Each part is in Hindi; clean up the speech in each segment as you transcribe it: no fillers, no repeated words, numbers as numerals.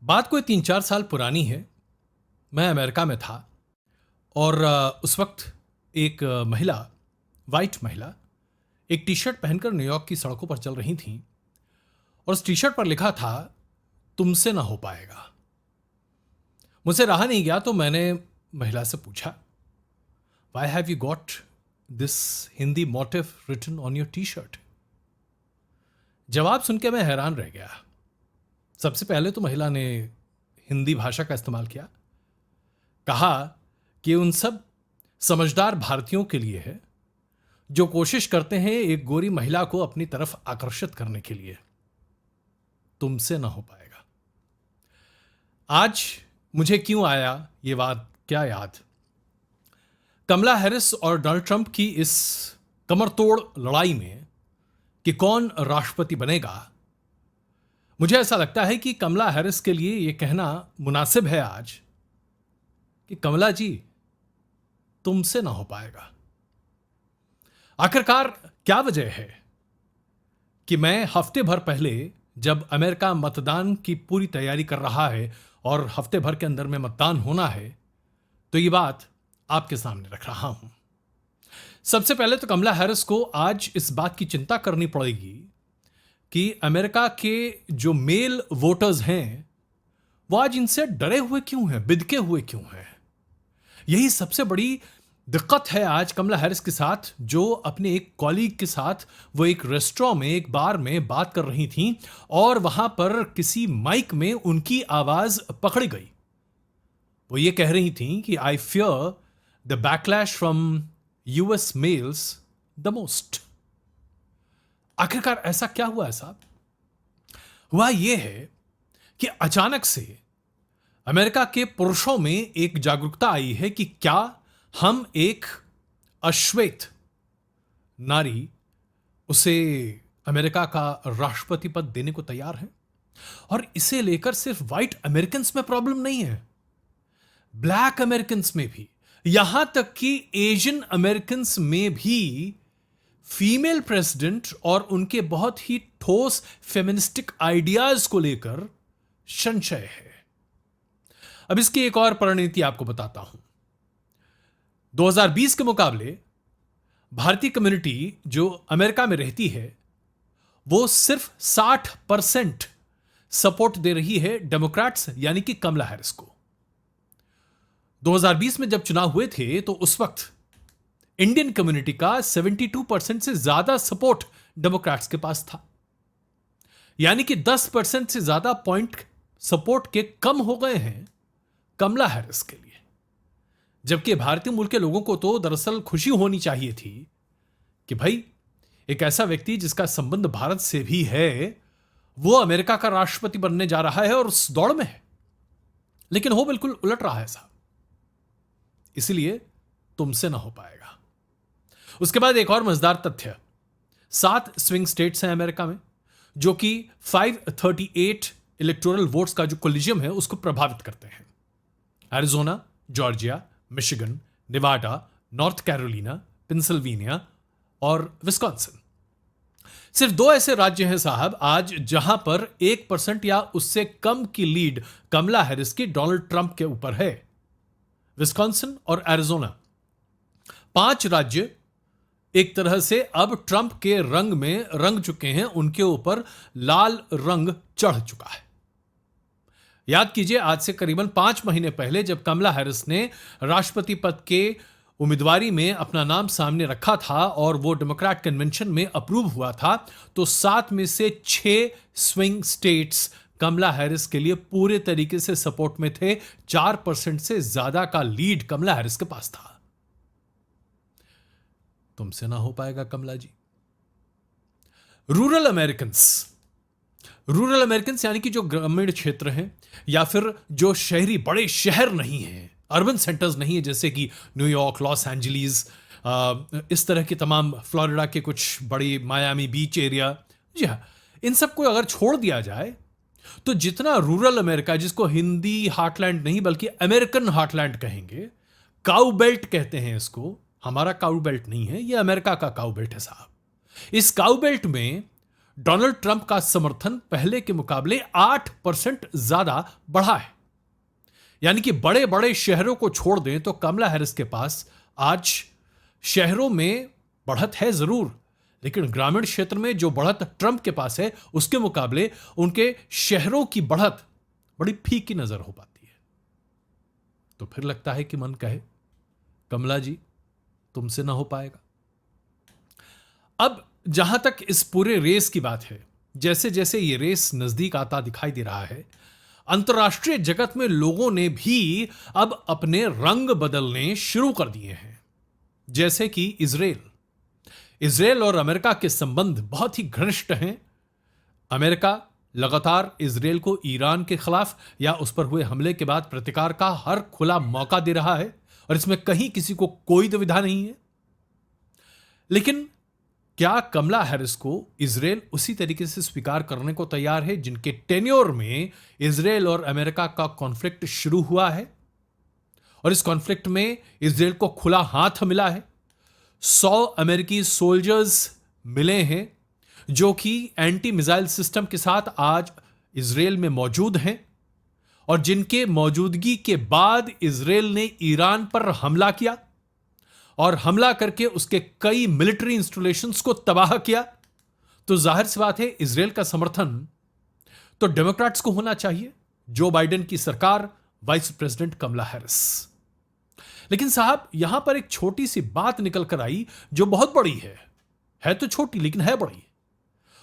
बात कोई 3-4 साल पुरानी है। मैं अमेरिका में था और उस वक्त एक महिला, वाइट महिला, एक टी शर्ट पहनकर न्यूयॉर्क की सड़कों पर चल रही थी और उस टी शर्ट पर लिखा था, तुमसे ना हो पाएगा। मुझसे रहा नहीं गया तो मैंने महिला से पूछा, why have you got this Hindi motive written on your T shirt? जवाब सुन के मैं हैरान रह गया। सबसे पहले तो महिला ने हिंदी भाषा का इस्तेमाल किया, कहा कि उन सब समझदार भारतीयों के लिए है जो कोशिश करते हैं एक गोरी महिला को अपनी तरफ आकर्षित करने के लिए। तुमसे ना हो पाएगा। आज मुझे क्यों आया ये बात क्या याद, कमला हैरिस और डोनाल्ड ट्रंप की इस कमरतोड़ लड़ाई में कि कौन राष्ट्रपति बनेगा, मुझे ऐसा लगता है कि कमला हैरिस के लिए यह कहना मुनासिब है आज कि कमला जी, तुमसे ना हो पाएगा। आखिरकार क्या वजह है कि मैं हफ्ते भर पहले, जब अमेरिका मतदान की पूरी तैयारी कर रहा है और हफ्ते भर के अंदर में मतदान होना है, तो ये बात आपके सामने रख रहा हूं। सबसे पहले तो कमला हैरिस को आज इस बात की चिंता करनी पड़ेगी कि अमेरिका के जो मेल वोटर्स हैं वो आज इनसे डरे हुए क्यों हैं, बिदके हुए क्यों हैं। यही सबसे बड़ी दिक्कत है आज कमला हैरिस के साथ, जो अपने एक कॉलीग के साथ वो एक रेस्टोरेंट में, एक बार में बात कर रही थी और वहां पर किसी माइक में उनकी आवाज पकड़ गई। वो ये कह रही थी कि I fear the backlash from US males the most. आखिरकार ऐसा क्या हुआ है साहब? हुआ यह है कि अचानक से अमेरिका के पुरुषों में एक जागरूकता आई है कि क्या हम एक अश्वेत नारी, उसे अमेरिका का राष्ट्रपति पद देने को तैयार हैं। और इसे लेकर सिर्फ व्हाइट अमेरिकन्स में प्रॉब्लम नहीं है, ब्लैक अमेरिकन्स में भी, यहां तक कि एशियन अमेरिकन्स में भी फीमेल प्रेसिडेंट और उनके बहुत ही ठोस फेमिनिस्टिक आइडियाज को लेकर संशय है। अब इसकी एक और परिणति आपको बताता हूं। 2020 के मुकाबले भारतीय कम्युनिटी जो अमेरिका में रहती है वो सिर्फ 60% सपोर्ट दे रही है डेमोक्रेट्स यानी कि कमला हैरिस को। 2020 में जब चुनाव हुए थे तो उस वक्त इंडियन कम्युनिटी का 72% से ज्यादा सपोर्ट डेमोक्रेट्स के पास था, यानी कि 10% से ज्यादा पॉइंट सपोर्ट के कम हो गए हैं कमला हैरिस के लिए। जबकि भारतीय मूल के लोगों को तो दरअसल खुशी होनी चाहिए थी कि भाई एक ऐसा व्यक्ति जिसका संबंध भारत से भी है वो अमेरिका का राष्ट्रपति बनने जा रहा है और उस दौड़ में है, लेकिन हो बिल्कुल उलट रहा है साहब। इसलिए तुमसे ना हो पाएगा। उसके बाद एक और मजेदार तथ्य, 7 स्विंग स्टेट्स हैं अमेरिका में जो कि 538 इलेक्टोरल वोट्स का जो कोलिजियम है उसको प्रभावित करते हैं। Arizona, Georgia, Michigan, Nevada, north Carolina, Pennsylvania और विस्कॉन्सिन। सिर्फ 2 ऐसे राज्य हैं साहब आज जहां पर 1% या उससे कम की लीड कमला हैरिस की डोनाल्ड ट्रंप के ऊपर है, विस्कॉन्सिन और एरिजोना। 5 राज्य एक तरह से अब ट्रंप के रंग में रंग चुके हैं, उनके ऊपर लाल रंग चढ़ चुका है। याद कीजिए, आज से करीबन 5 महीने पहले जब कमला हैरिस ने राष्ट्रपति पद के उम्मीदवारी में अपना नाम सामने रखा था और वो डेमोक्रेट कन्वेंशन में अप्रूव हुआ था, तो 7 में से 6 स्विंग स्टेट्स कमला हैरिस के लिए पूरे तरीके से सपोर्ट में थे। 4% से ज्यादा का लीड कमला हैरिस के पास था। तुमसे ना हो पाएगा कमला जी। रूरल अमेरिकन्स यानी कि जो ग्रामीण क्षेत्र हैं या फिर जो शहरी, बड़े शहर नहीं हैं, अर्बन सेंटर्स नहीं है जैसे कि न्यूयॉर्क, लॉस एंजलिस, इस तरह के तमाम, फ्लोरिडा के कुछ बड़ी, मायामी बीच एरिया, जी हाँ, इन सबको अगर छोड़ दिया जाए तो जितना रूरल अमेरिका, जिसको हिंदी हार्टलैंड नहीं बल्कि अमेरिकन हार्टलैंड कहेंगे, काउ बेल्ट कहते हैं इसको, हमारा काउ बेल्ट नहीं है, यह अमेरिका का काउ बेल्ट है साहब। इस काउ बेल्ट में डोनाल्ड ट्रंप का समर्थन पहले के मुकाबले 8% ज्यादा बढ़ा है। यानी कि बड़े बड़े शहरों को छोड़ दें तो कमला हैरिस के पास आज शहरों में बढ़त है जरूर, लेकिन ग्रामीण क्षेत्र में जो बढ़त ट्रंप के पास है उसके मुकाबले उनके शहरों की बढ़त बड़ी फीकी नजर हो पाती है। तो फिर लगता है कि मन कहे कमला जी तुमसे ना हो पाएगा। अब जहां तक इस पूरे रेस की बात है, जैसे जैसे ये रेस नजदीक आता दिखाई दे रहा है, अंतर्राष्ट्रीय जगत में लोगों ने भी अब अपने रंग बदलने शुरू कर दिए हैं। जैसे कि इजराइल और अमेरिका के संबंध बहुत ही घनिष्ठ हैं। अमेरिका लगातार इजराइल को ईरान के खिलाफ या उस पर हुए हमले के बाद प्रतिकार का हर खुला मौका दे रहा है और इसमें कहीं किसी को कोई दुविधा नहीं है। लेकिन क्या कमला हैरिस को इजराइल उसी तरीके से स्वीकार करने को तैयार है जिनके टेन्योर में इजराइल और अमेरिका का कॉन्फ्लिक्ट शुरू हुआ है? और इस कॉन्फ्लिक्ट में इजराइल को खुला हाथ मिला है। 100 अमेरिकी सोल्जर्स मिले हैं जो कि एंटी मिसाइल सिस्टम के साथ आज इजराइल में मौजूद हैं और जिनके मौजूदगी के बाद इजराइल ने ईरान पर हमला किया और हमला करके उसके कई मिलिट्री इंस्टॉलेशंस को तबाह किया। तो जाहिर सी बात है इजराइल का समर्थन तो डेमोक्रेट्स को होना चाहिए, जो बाइडेन की सरकार, वाइस प्रेसिडेंट कमला हैरिस। लेकिन साहब यहां पर एक छोटी सी बात निकल कर आई जो बहुत बड़ी है तो छोटी लेकिन है बड़ी,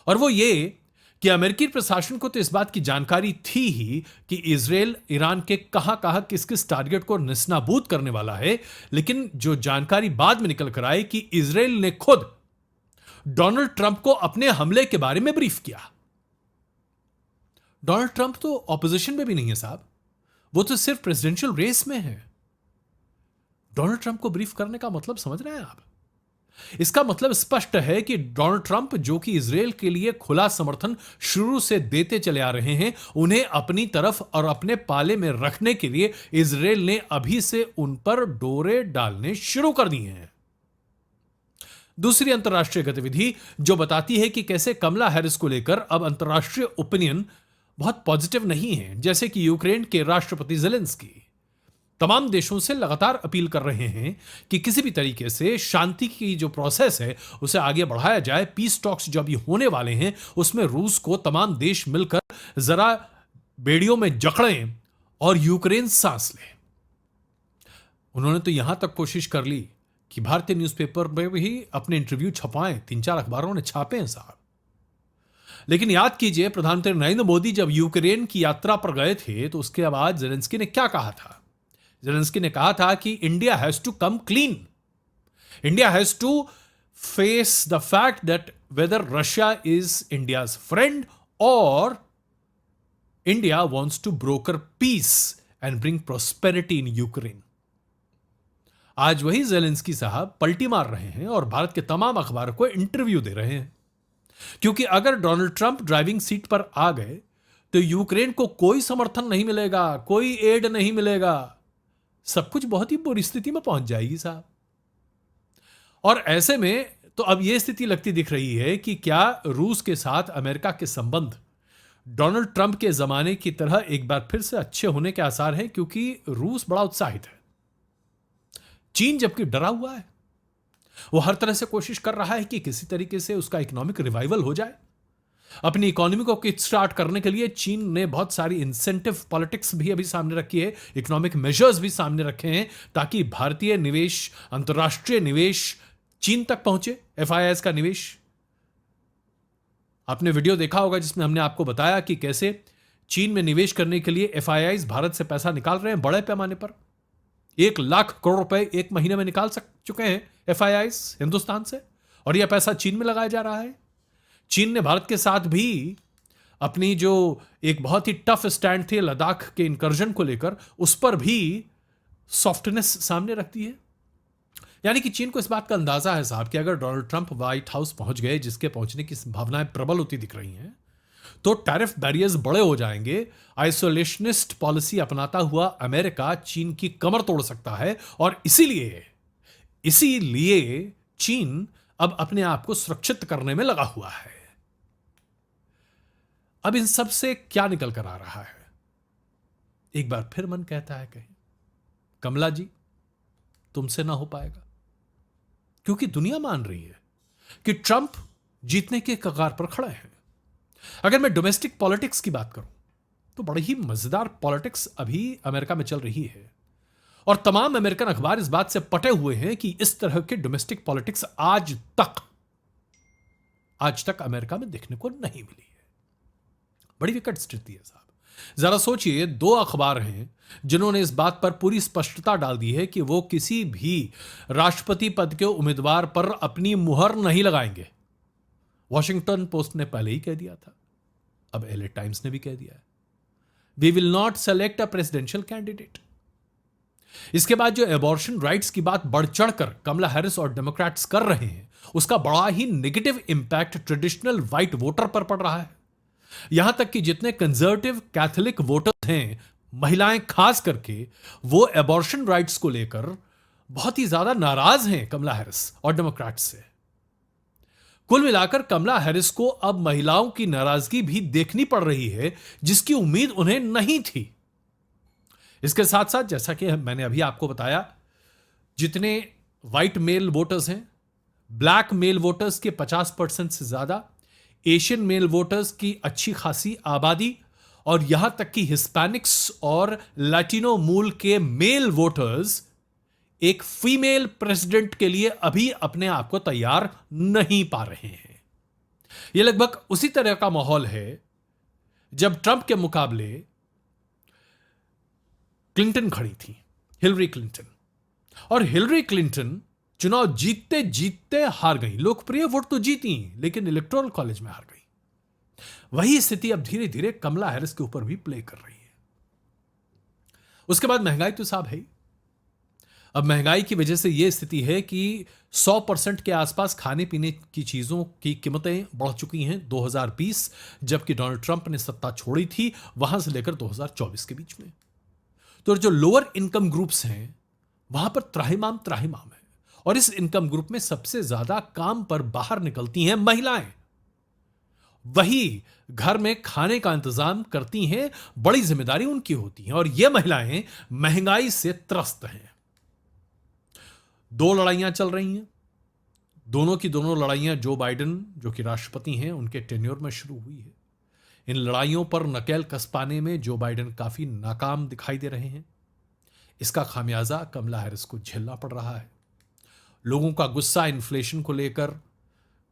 और वो ये कि अमेरिकी प्रशासन को तो इस बात की जानकारी थी ही कि इजराइल ईरान के कहां किस किस टारगेट को निस्नाबूद करने वाला है। लेकिन जो जानकारी बाद में निकल कर आई कि इजराइल ने खुद डोनाल्ड ट्रंप को अपने हमले के बारे में ब्रीफ किया। डोनाल्ड ट्रंप तो ऑपोजिशन में भी नहीं है साहब, वो तो सिर्फ प्रेसिडेंशियल रेस में है। डोनाल्ड ट्रंप को ब्रीफ करने का मतलब समझ रहे हैं आप? इसका मतलब स्पष्ट है कि डोनाल्ड ट्रंप, जो कि इजराइल के लिए खुला समर्थन शुरू से देते चले आ रहे हैं, उन्हें अपनी तरफ और अपने पाले में रखने के लिए इजराइल ने अभी से उन पर डोरे डालने शुरू कर दिए हैं। दूसरी अंतर्राष्ट्रीय गतिविधि जो बताती है कि कैसे कमला हैरिस को लेकर अब अंतर्राष्ट्रीय ओपिनियन बहुत पॉजिटिव नहीं है, जैसे कि यूक्रेन के राष्ट्रपति ज़ेलेंस्की तमाम देशों से लगातार अपील कर रहे हैं कि किसी भी तरीके से शांति की जो प्रोसेस है उसे आगे बढ़ाया जाए। पीस टॉक्स जो अभी होने वाले हैं उसमें रूस को तमाम देश मिलकर जरा बेड़ियों में जकड़ें और यूक्रेन सांस ले। उन्होंने तो यहां तक कोशिश कर ली कि भारतीय न्यूज़पेपर में भी अपने इंटरव्यू छपाएं, 3-4 अखबारों ने छापे हैं साहब। लेकिन याद कीजिए प्रधानमंत्री नरेंद्र मोदी जब यूक्रेन की यात्रा पर गए थे तो उसके बाद ज़ेलेंस्की ने क्या कहा था? ज़ेलेंस्की ने कहा था कि India has to come clean, India has to face the fact that whether Russia is India's friend और India wants to broker peace and bring prosperity in Ukraine. आज वही ज़ेलेंस्की साहब पलटी मार रहे हैं और भारत के तमाम अखबारों को इंटरव्यू दे रहे हैं, क्योंकि अगर डोनाल्ड ट्रंप ड्राइविंग सीट पर आ गए तो यूक्रेन को कोई समर्थन नहीं मिलेगा, कोई एड नहीं मिलेगा, सब कुछ बहुत ही बुरी स्थिति में पहुंच जाएगी साहब। और ऐसे में तो अब यह स्थिति लगती दिख रही है कि क्या रूस के साथ अमेरिका के संबंध डोनाल्ड ट्रंप के जमाने की तरह एक बार फिर से अच्छे होने के आसार हैं, क्योंकि रूस बड़ा उत्साहित है। चीन जबकि डरा हुआ है, वो हर तरह से कोशिश कर रहा है कि किसी तरीके से उसका इकोनॉमिक रिवाइवल हो जाए। अपनी इकोनॉमी को किक स्टार्ट करने के लिए चीन ने बहुत सारी इंसेंटिव पॉलिटिक्स भी अभी सामने रखी है, इकोनॉमिक मेजर्स भी सामने रखे हैं ताकि भारतीय निवेश, अंतर्राष्ट्रीय निवेश चीन तक पहुंचे, एफआईआईज का निवेश। आपने वीडियो देखा होगा जिसमें हमने आपको बताया कि कैसे चीन में निवेश करने के लिए एफआईआईज भारत से पैसा निकाल रहे हैं बड़े पैमाने पर। 1 लाख करोड़ रुपए एक महीने में निकाल चुके हैं एफआईआईज हिंदुस्तान से, और यह पैसा चीन में लगाया जा रहा है। चीन ने भारत के साथ भी अपनी जो एक बहुत ही टफ स्टैंड थी लद्दाख के इंकर्जन को लेकर, उस पर भी सॉफ्टनेस सामने रखती है। यानी कि चीन को इस बात का अंदाजा है साहब कि अगर डोनाल्ड ट्रंप व्हाइट हाउस पहुंच गए, जिसके पहुंचने की संभावनाएं प्रबल होती दिख रही हैं, तो टैरिफ बैरियर्स बड़े हो जाएंगे। आइसोलेशनिस्ट पॉलिसी अपनाता हुआ अमेरिका चीन की कमर तोड़ सकता है, और इसीलिए चीन अब अपने आप को सुरक्षित करने में लगा हुआ है। अब इन सब से क्या निकल कर आ रहा है? एक बार फिर मन कहता है कहीं कमला जी तुमसे ना हो पाएगा, क्योंकि दुनिया मान रही है कि ट्रंप जीतने के कगार पर खड़े हैं। अगर मैं डोमेस्टिक पॉलिटिक्स की बात करूं तो बड़ी ही मजेदार पॉलिटिक्स अभी अमेरिका में चल रही है, और तमाम अमेरिकन अखबार इस बात से पटे हुए हैं कि इस तरह के डोमेस्टिक पॉलिटिक्स आज तक अमेरिका में देखने को नहीं मिली है। बड़ी विकट स्थिति है साहब। जरा सोचिए, दो अखबार हैं जिन्होंने इस बात पर पूरी स्पष्टता डाल दी है कि वो किसी भी राष्ट्रपति पद के उम्मीदवार पर अपनी मुहर नहीं लगाएंगे। वॉशिंगटन पोस्ट ने पहले ही कह दिया था, अब एलए टाइम्स ने भी कह दिया है, we will not select a presidential candidate. इसके बाद जो एबॉर्शन राइट्स की बात बढ़ चढ़कर कमला हैरिस और डेमोक्रेट्स कर रहे हैं, उसका बड़ा ही negative impact traditional white voter पर पड़ रहा है। यहां तक कि जितने कंजर्वेटिव कैथोलिक वोटर्स हैं, महिलाएं खास करके, वो एबॉर्शन राइट्स को लेकर बहुत ही ज्यादा नाराज हैं कमला हैरिस और डेमोक्रेट्स से। कुल मिलाकर कमला हैरिस को अब महिलाओं की नाराजगी भी देखनी पड़ रही है, जिसकी उम्मीद उन्हें नहीं थी। इसके साथ साथ जैसा कि मैंने अभी आपको बताया, जितने व्हाइट मेल वोटर्स हैं, ब्लैक मेल वोटर्स के 50% से ज्यादा, एशियन मेल वोटर्स की अच्छी खासी आबादी, और यहां तक कि हिस्पैनिक्स और लैटिनो मूल के मेल वोटर्स एक फीमेल प्रेसिडेंट के लिए अभी अपने आप को तैयार नहीं पा रहे हैं। यह लगभग उसी तरह का माहौल है जब ट्रंप के मुकाबले क्लिंटन खड़ी थी, हिलरी क्लिंटन। और हिलरी क्लिंटन चुनाव जीतते जीतते हार गई। लोकप्रिय वोट तो जीती, लेकिन इलेक्टोरल कॉलेज में हार गई। वही स्थिति अब धीरे धीरे कमला हैरिस के ऊपर भी प्ले कर रही है। उसके बाद महंगाई तो साहब है ही। अब महंगाई की वजह से यह स्थिति है कि 100% के आसपास खाने पीने की चीजों की कीमतें बढ़ चुकी हैं 2020, जबकि डोनाल्ड ट्रंप ने सत्ता छोड़ी थी, वहां से लेकर 2024 के बीच में। तो जो लोअर इनकम ग्रुप्स हैं, वहां पर त्राहिमाम है, और इस इनकम ग्रुप में सबसे ज्यादा काम पर बाहर निकलती हैं महिलाएं। वही घर में खाने का इंतजाम करती हैं, बड़ी जिम्मेदारी उनकी होती है, और यह महिलाएं महंगाई से त्रस्त हैं। दो लड़ाइयां चल रही हैं, दोनों की दोनों लड़ाइयां जो बाइडेन, जो कि राष्ट्रपति हैं, उनके टेन्योर में शुरू हुई है। इन लड़ाइयों पर नकेल कस पाने में जो बाइडेन काफी नाकाम दिखाई दे रहे हैं। इसका खामियाजा कमला हैरिस को झेलना पड़ रहा है। लोगों का गुस्सा इन्फ्लेशन को लेकर,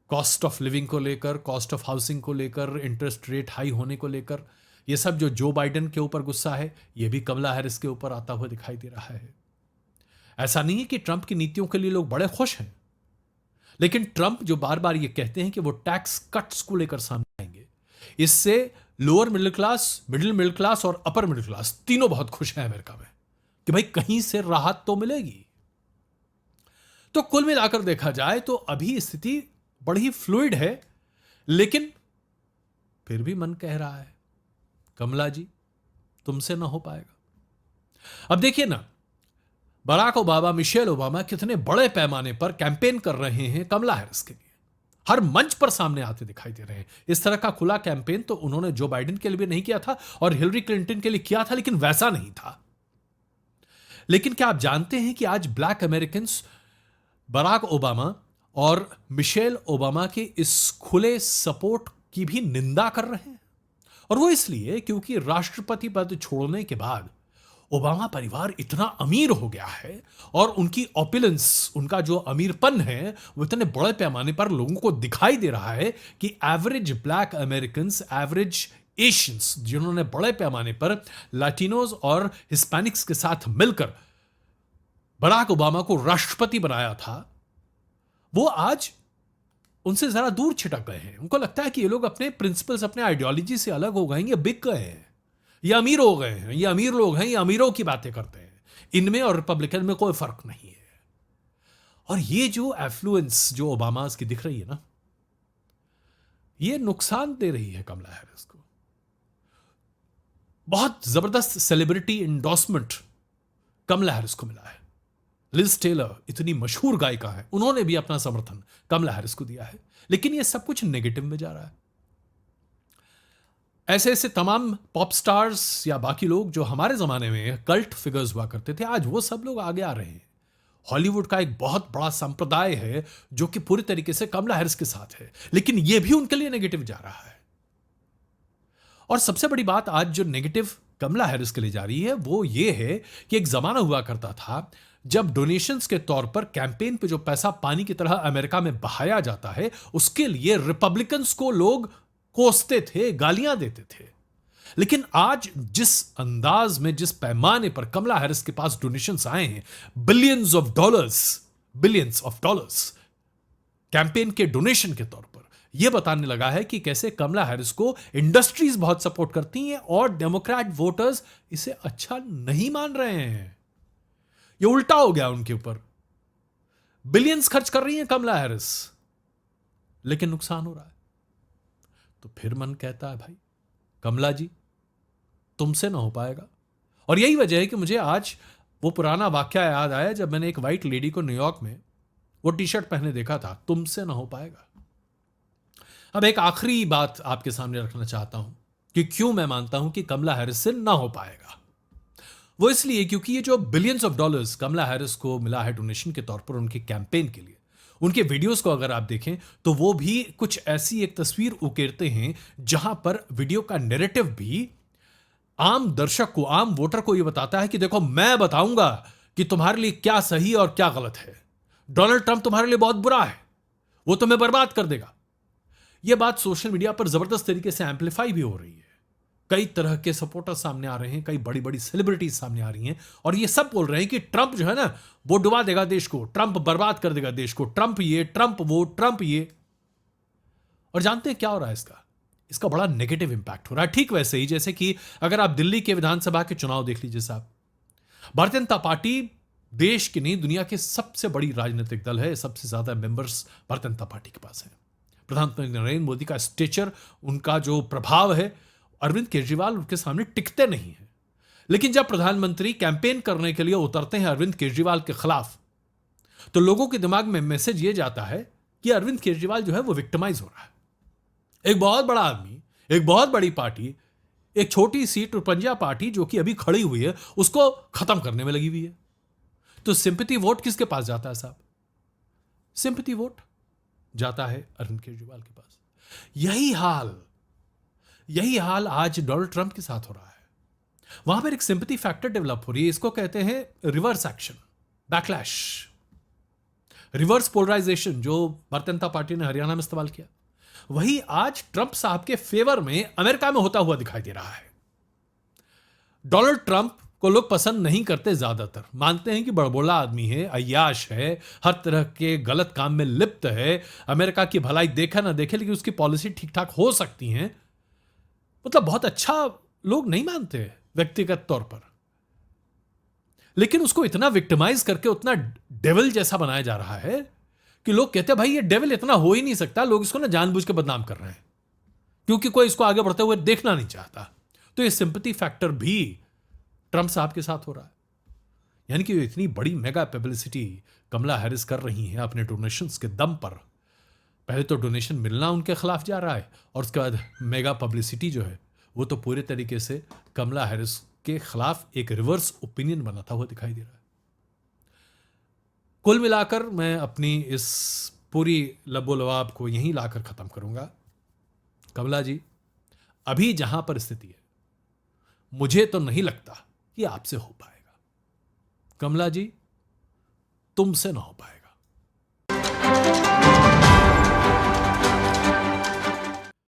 कॉस्ट ऑफ लिविंग को लेकर, कॉस्ट ऑफ हाउसिंग को लेकर, इंटरेस्ट रेट हाई होने को लेकर, यह सब जो बाइडेन के ऊपर गुस्सा है, यह भी कमला हैरिस के ऊपर आता हुआ दिखाई दे रहा है। ऐसा नहीं है कि ट्रंप की नीतियों के लिए लोग बड़े खुश हैं, लेकिन ट्रंप जो बार बार यह कहते हैं कि वो टैक्स कट्स को लेकर सामने आएंगे, इससे lower middle class, middle middle class और अपर मिडिल क्लास तीनों बहुत खुश हैं अमेरिका में कि भाई कहीं से राहत तो मिलेगी। तो कुल मिलाकर देखा जाए तो अभी स्थिति बड़ी ही फ्लूइड है, लेकिन फिर भी मन कह रहा है कमला जी तुमसे ना हो पाएगा। अब देखिए ना, बराक ओबामा, मिशेल ओबामा कितने बड़े पैमाने पर कैंपेन कर रहे हैं कमला हैरिस के लिए, हर मंच पर सामने आते दिखाई दे रहे हैं। इस तरह का खुला कैंपेन तो उन्होंने जो बाइडेन के लिए भी नहीं किया था और हिलरी क्लिंटन के लिए किया था, लेकिन वैसा नहीं था। लेकिन क्या आप जानते हैं कि आज ब्लैक अमेरिकन बराक ओबामा और मिशेल ओबामा के इस खुले सपोर्ट की भी निंदा कर रहे हैं? और वो इसलिए क्योंकि राष्ट्रपति पद छोड़ने के बाद ओबामा परिवार इतना अमीर हो गया है, और उनकी ऑपुलेंस, उनका जो अमीरपन है, वो इतने बड़े पैमाने पर लोगों को दिखाई दे रहा है कि average black American, average Asians, जिन्होंने बड़े पैमाने पर लैटिनोज और हिस्पैनिक्स के साथ मिलकर बराक ओबामा को राष्ट्रपति बनाया था, वो आज उनसे जरा दूर छिटक गए हैं। उनको लगता है कि ये लोग अपने प्रिंसिपल्स, अपने आइडियोलॉजी से अलग हो गए हैं, ये बिक गए हैं, ये अमीर हो गए हैं, ये अमीर लोग हैं, ये अमीरों की बातें करते हैं, इनमें और रिपब्लिकन में कोई फर्क नहीं है। और ये जो एफ्लुएंस जो ओबामास की दिख रही है ना, ये नुकसान दे रही है कमला हैरिस को। बहुत जबरदस्त सेलिब्रिटी इंडोर्समेंट कमला हैरिस को मिला है। लिज टेलर इतनी मशहूर गायिका है, उन्होंने भी अपना समर्थन कमला हैरिस को दिया है, लेकिन यह सब कुछ नेगेटिव में जा रहा है। ऐसे ऐसे तमाम पॉप स्टार्स या बाकी लोग जो हमारे जमाने में कल्ट फिगर्स हुआ करते थे, आज वो सब लोग आगे आ रहे हैं। हॉलीवुड का एक बहुत बड़ा संप्रदाय है जो कि पूरी तरीके से कमला हैरिस के साथ है, लेकिन यह भी उनके लिए नेगेटिव जा रहा है। और सबसे बड़ी बात आज जो नेगेटिव कमला हैरिस के लिए जा रही है वो ये है कि एक जमाना हुआ करता था जब डोनेशंस के तौर पर कैंपेन पे जो पैसा पानी की तरह अमेरिका में बहाया जाता है, उसके लिए रिपब्लिकन्स को लोग कोसते थे, गालियां देते थे। लेकिन आज जिस अंदाज में, जिस पैमाने पर कमला हैरिस के पास डोनेशंस आए हैं, बिलियंस ऑफ डॉलर्स कैंपेन के डोनेशन के तौर पर, यह बताने लगा है कि कैसे कमला हैरिस को इंडस्ट्रीज बहुत सपोर्ट करती हैं और डेमोक्रेट वोटर्स इसे अच्छा नहीं मान रहे हैं। यह उल्टा हो गया उनके ऊपर। बिलियंस खर्च कर रही हैं कमला हैरिस, लेकिन नुकसान हो रहा है। तो फिर मन कहता है भाई कमला जी तुमसे ना हो पाएगा। और यही वजह है कि मुझे आज वो पुराना वाक्य याद आया जब मैंने एक वाइट लेडी को न्यूयॉर्क में वो टी शर्ट पहने देखा था, तुमसे ना हो पाएगा। अब एक आखिरी बात आपके सामने रखना चाहता हूं कि क्यों मैं मानता हूं कि कमला हैरिस से ना हो पाएगा। वो इसलिए क्योंकि ये जो billions of dollars Kamala Harris को मिला है डोनेशन के तौर पर उनके कैंपेन के लिए, उनके वीडियोस को अगर आप देखें तो वो भी कुछ ऐसी एक तस्वीर उकेरते हैं जहां पर वीडियो का नैरेटिव भी आम दर्शक को, आम वोटर को यह बताता है कि देखो मैं बताऊंगा कि तुम्हारे लिए क्या सही और क्या गलत है। डोनाल्ड ट्रंप तुम्हारे लिए बहुत बुरा है, वो तुम्हें बर्बाद कर देगा। यह बात सोशल मीडिया पर जबरदस्त तरीके से एम्पलीफाई भी हो रही है। कई तरह के सपोर्टर सामने आ रहे हैं, कई बड़ी बड़ी सेलिब्रिटीज सामने आ रही हैं और ये सब बोल रहे हैं कि ट्रंप जो है ना वो डुबा देगा देश को, ट्रंप बर्बाद कर देगा देश को, ट्रंप ये, ट्रंप वो, ट्रंप ये। और जानते हैं क्या हो रहा है इसका बड़ा नेगेटिव इंपैक्ट हो रहा है। ठीक वैसे ही जैसे कि अगर आप दिल्ली के विधानसभा के चुनाव देख लीजिए साहब, भारतीय जनता पार्टी देश की नहीं दुनिया की सबसे बड़ी राजनीतिक दल है। सबसे ज्यादा मेंबर्स भारतीय जनता पार्टी के पास है। प्रधानमंत्री नरेंद्र मोदी का स्टेचर, उनका जो प्रभाव है, अरविंद केजरीवाल उनके सामने टिकते नहीं है। लेकिन जब प्रधानमंत्री कैंपेन करने के लिए उतरते हैं अरविंद केजरीवाल के खिलाफ, तो लोगों के दिमाग में मैसेज ये जाता है कि अरविंद केजरीवाल जो है वो विक्टिमाइज हो रहा है। एक बहुत बड़ा आदमी, एक बहुत बड़ी पार्टी, एक छोटी सी टुरपंजा पार्टी जो कि अभी खड़ी हुई है, उसको खत्म करने में लगी हुई है। तो सिंपैथी वोट किसके पास जाता है साहब? सिंपैथी वोट जाता है अरविंद केजरीवाल के पास। यही हाल आज डोनाल्ड ट्रंप के साथ हो रहा है। वहां पर एक सिंपैथी फैक्टर डेवलप हो रही है। इसको कहते हैं reverse action, backlash, reverse polarisation, जो भारतीय जनता पार्टी ने हरियाणा में इस्तेमाल किया, वही आज ट्रंप साहब के फेवर में अमेरिका में होता हुआ दिखाई दे रहा है। डोनाल्ड ट्रंप को लोग पसंद नहीं करते, ज्यादातर मानते हैं कि बड़बोला आदमी है, अय्याश है, हर तरह के गलत काम में लिप्त है, अमेरिका की भलाई देखा ना देखे लेकिन उसकी पॉलिसी ठीक ठाक हो सकती है, मतलब बहुत अच्छा लोग नहीं मानते व्यक्तिगत तौर पर। लेकिन उसको इतना विक्टिमाइज करके उतना डेविल जैसा बनाया जा रहा है कि लोग कहते हैं भाई ये डेविल इतना हो ही नहीं सकता। लोग इसको ना जानबूझ के बदनाम कर रहे हैं क्योंकि कोई इसको आगे बढ़ते हुए देखना नहीं चाहता। तो ये सिंपैथी फैक्टर भी ट्रंप साहब के साथ हो रहा है। यानी कि इतनी बड़ी मेगा पब्लिसिटी कमला हैरिस कर रही हैं अपने डोनेशंस के दम पर। पहले तो डोनेशन मिलना उनके खिलाफ जा रहा है और उसके बाद मेगा पब्लिसिटी जो है वो तो पूरे तरीके से कमला हैरिस के खिलाफ एक रिवर्स ओपिनियन बनाता हुआ दिखाई दे रहा है। कुल मिलाकर मैं अपनी इस पूरी लबोलवाब को यहीं लाकर खत्म करूंगा। कमला जी, अभी जहां पर स्थिति है मुझे तो नहीं लगता कि आपसे हो पाएगा। कमला जी, तुमसे ना हो पाएगा।